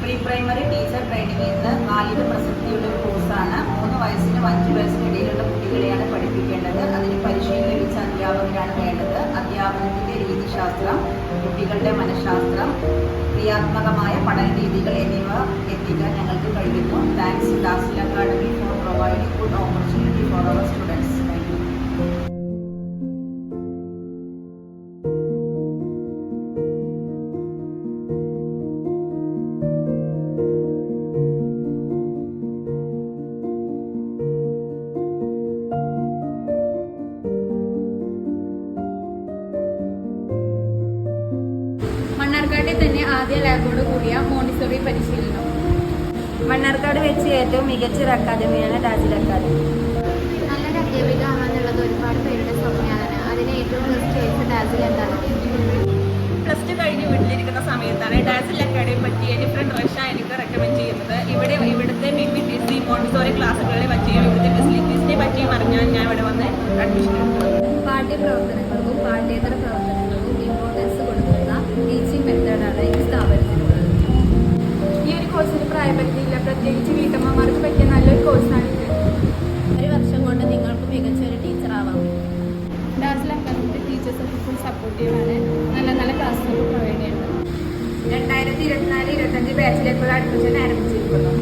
Pre primary teacher training ഇന്ന് കാലിക പ്രസക്തിയുള്ള ഒരു കോഴ്സാണ്. 3 വയസ്സിനും 5 വയസ്സിനും ഇടയിലുള്ള കുട്ടികളെയാണ് പഠിപ്പിക്കേണ്ടത്. അതിന് പരിശീലനം ലഭിച്ച അധ്യാപകരാണ് വേണ്ടത്. അധ്യാപനത്തിൻ്റെ രീതിശാസ്ത്രം, കുട്ടികളുടെ മനഃശാസ്ത്രം, ക്രിയാത്മകമായ പഠന രീതികൾ എന്നിവ എത്തിക്കാൻ ഞങ്ങൾക്ക് കഴിയുന്നു. Thanks Dazzle Academy for providing good opportunity for our students. മണ്ണാർക്കാട്ടിൽ തന്നെ ആദ്യ ലാബോട് കൂടിയ മോണ്ടിസോറി പരിശീലനം. മണ്ണാർക്കാട് വെച്ച് ഏറ്റവും മികച്ച ഒരു അക്കാദമിയാണ് ഡാസിൽ അക്കാദമി. നല്ലൊരു അധ്യാപിക ആവാന്നുള്ളത് ഒരുപാട് പേരുടെ സ്വപ്നമാണ്. അതിന് ഏറ്റവും best choice Dazzle academy. Plus two കഴിഞ്ഞ് വീട്ടിലിരിക്കുന്ന സമയത്താണ് ഡാസിൽ അക്കാഡമിയെ പറ്റി എൻ്റെ ഫ്രണ്ട് റഷ എനിക്ക് റെക്കമെൻഡ് ചെയ്യുന്നത്. ഇവിടുത്തെ PPTC മോണ്ടിസോറി ക്ലാസ്സുകളെ പറ്റിയും ഇവിടുത്തെ ഫെസിലിറ്റീസിനെ പറ്റിയും അറിഞ്ഞാൽ ഞാൻ ഇവിടെ വന്ന് അഡ്മിഷൻ എടുത്തത്. പാഠ്യപ്രവർത്തനങ്ങൾക്കും പാഠ്യേതര പ്രവർത്തനങ്ങൾക്കും ഇമ്പോർട്ടൻസ് കൊടുക്കുന്ന ടീച്ചിങ് മെത്തേഡാണ് ഈ സ്ഥാപനത്തിലുള്ളത്. ഈ ഒരു കോഴ്സിന് പ്രായപരിധിയില്ല. പ്രത്യേകിച്ച് വീട്ടമ്മമാർക്ക് പറ്റിയ നല്ലൊരു കോഴ്സാണിത്. 1 വർഷം കൊണ്ട് നിങ്ങൾക്ക് മികച്ച ഒരു ടീച്ചർ ആവാം. ഡാസിൽ അക്കാദമിയുടെ ടീച്ചേഴ്സൊക്കെ ഫുൾ സപ്പോർട്ടീവാണ്. നല്ല ക്ലാസ്സുകൾ പ്രൊവൈഡ് ചെയ്യുന്നത്. 2024-25 ബാച്ചിലേക്കുള്ള അഡ്മിഷൻ ആരംഭിച്ചിരിക്കുന്നു.